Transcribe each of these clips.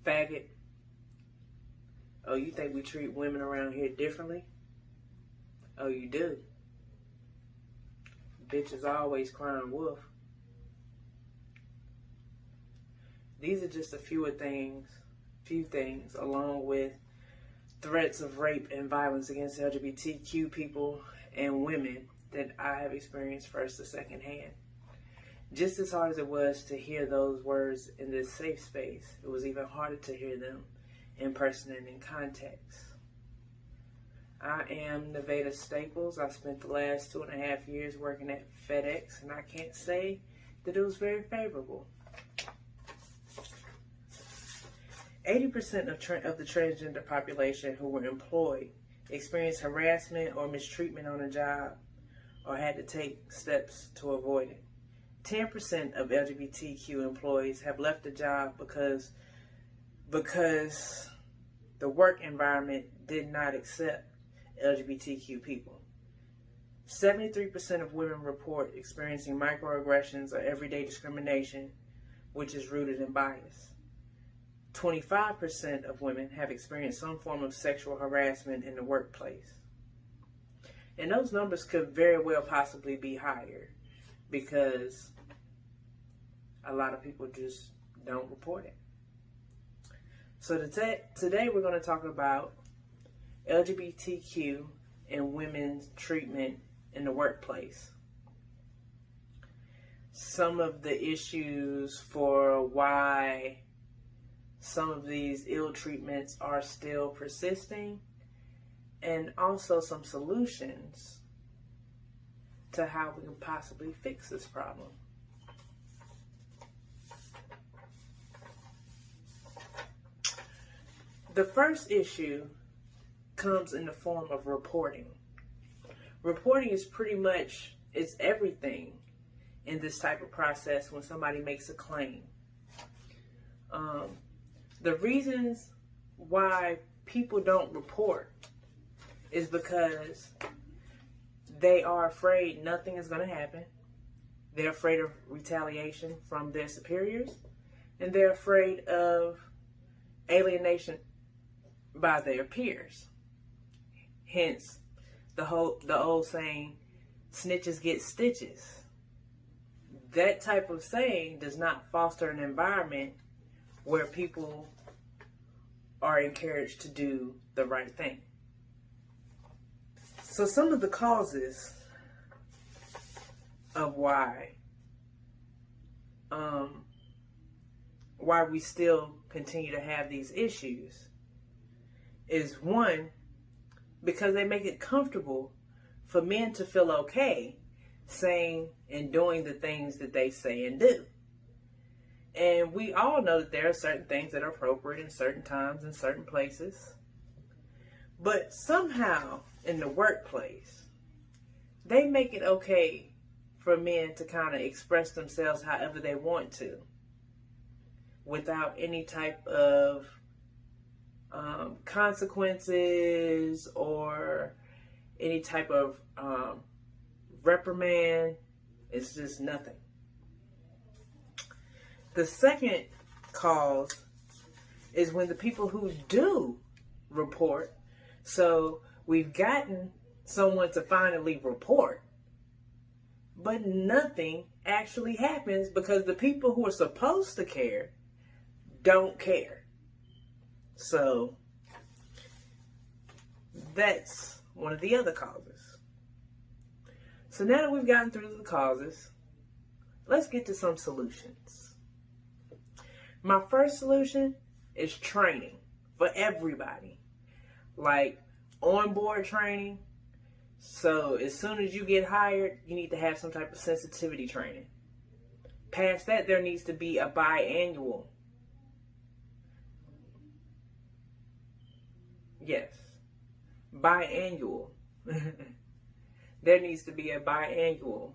faggot. Oh, you think we treat women around here differently? Oh, you do. Bitches always crying wolf. These are just a few things, along with threats of rape and violence against LGBTQ people and women that I have experienced first or second hand. Just as hard as it was to hear those words in this safe space, it was even harder to hear them in person and in context. I am Nevada Staples. I spent the last 2.5 years working at FedEx, and I can't say that it was very favorable. 80% of the transgender population who were employed experienced harassment or mistreatment on a job or had to take steps to avoid it. 10% of LGBTQ employees have left the job because the work environment did not accept LGBTQ people. 73% of women report experiencing microaggressions or everyday discrimination, which is rooted in bias. 25% of women have experienced some form of sexual harassment in the workplace. And those numbers could very well possibly be higher because a lot of people just don't report it. So today we're going to talk about LGBTQ and women's treatment in the workplace. Some of the issues for why some of these ill treatments are still persisting, and also some solutions to how we can possibly fix this problem. The first issue comes in the form of reporting. Reporting is pretty much, it's everything in this type of process when somebody makes a claim. The reasons why people don't report is because they are afraid nothing is going to happen. They're afraid of retaliation from their superiors, and they're afraid of alienation by their peers. Hence, the old saying, snitches get stitches. That type of saying does not foster an environment where people are encouraged to do the right thing. So some of the causes of why we still continue to have these issues is, one, because they make it comfortable for men to feel okay saying and doing the things that they say and do. And we all know that there are certain things that are appropriate in certain times and certain places. But somehow in the workplace, they make it okay for men to kind of express themselves however they want to, without any type of consequences or any type of reprimand. It's just nothing. The second cause is when the people who do report, so we've gotten someone to finally report, but nothing actually happens because the people who are supposed to care don't care. So that's one of the other causes. So now that we've gotten through the causes, let's get to some solutions. My first solution is training for everybody, like onboard training. So as soon as you get hired, you need to have some type of sensitivity training. Past that, there needs to be a biannual. Yes, biannual. There needs to be a biannual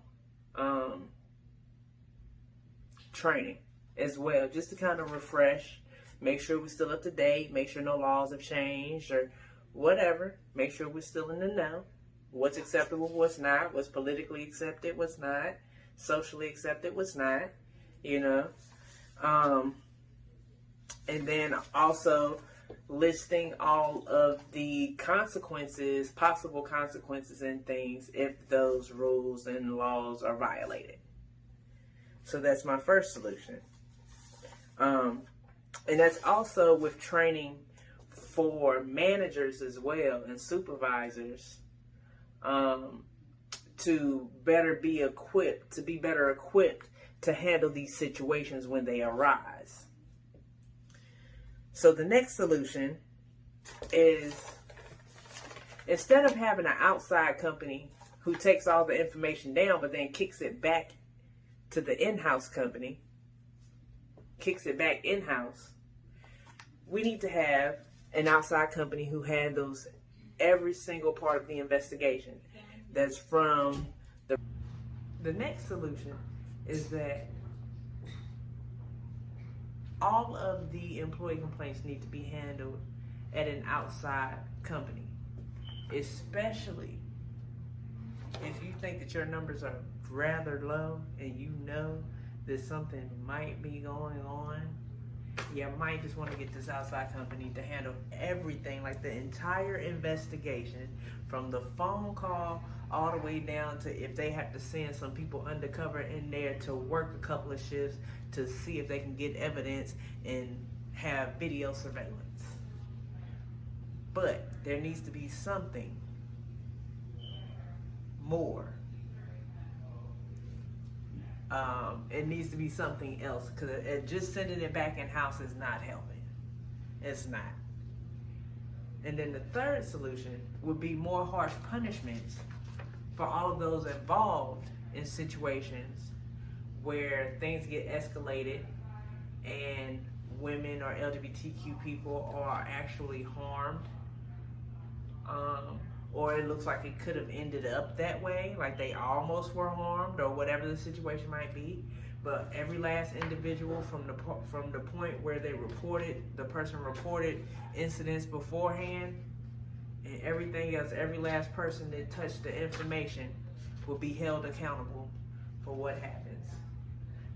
training as well, just to kind of refresh, make sure we're still up to date, make sure no laws have changed or whatever, make sure we're still in the know, what's acceptable, what's not, what's politically accepted, what's not, socially accepted, what's not, you know. And then also listing all of the consequences, possible consequences and things if those rules and laws are violated. So that's my first solution. And that's also with training for managers as well and supervisors, to be better equipped to handle these situations when they arise. So the next solution is, instead of having an outside company who takes all the information down but then kicks it back to the in-house company, kicks it back in-house, we need to have an outside company who handles every single part of the investigation. That's from the next solution is that all of the employee complaints need to be handled at an outside company, especially if you think that your numbers are rather low and you know that something might be going on. You might just want to get this outside company to handle everything, like the entire investigation, from the phone call all the way down to if they have to send some people undercover in there to work a couple of shifts to see if they can get evidence and have video surveillance. But there needs to be something more. It needs to be something else, because just sending it back in house is not helping. It's not. And then the third solution would be more harsh punishments for all of those involved in situations where things get escalated and women or LGBTQ people are actually harmed. Or it looks like it could have ended up that way, like they almost were harmed, or whatever the situation might be. But every last individual from the point where the person reported incidents beforehand, and everything else, every last person that touched the information will be held accountable for what happens,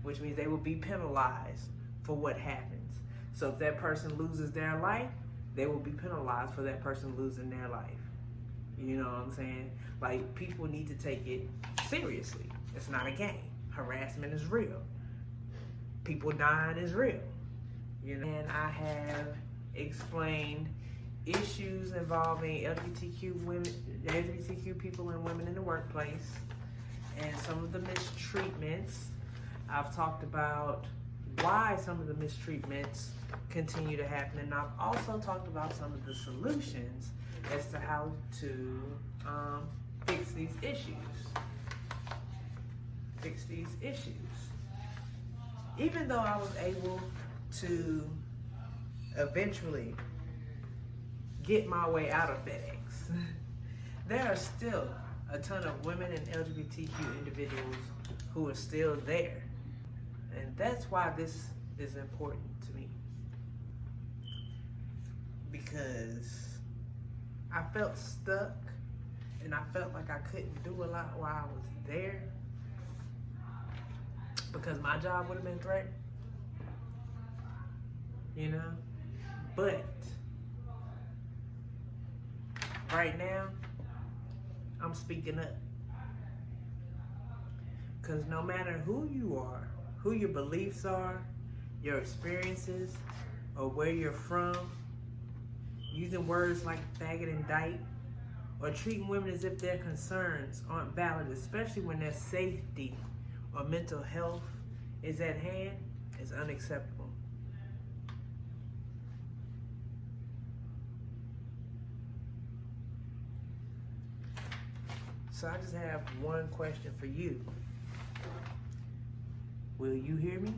which means they will be penalized for what happens. So if that person loses their life, they will be penalized for that person losing their life. You know what I'm saying? Like, people need to take it seriously. It's not a game. Harassment is real. People dying is real. You know? And I have explained issues involving LGBTQ people and women in the workplace, and some of the mistreatments. I've talked about why some of the mistreatments continue to happen, and I've also talked about some of the solutions as to how to fix these issues. Even though I was able to eventually get my way out of FedEx, there are still a ton of women and LGBTQ individuals who are still there. And that's why this is important to me. Because I felt stuck, and I felt like I couldn't do a lot while I was there, because my job would have been threatened, you know? But right now, I'm speaking up. Because no matter who you are, who your beliefs are, your experiences, or where you're from, using words like faggot and dyke, or treating women as if their concerns aren't valid, especially when their safety or mental health is at hand, is unacceptable. So I just have one question for you. Will you hear me?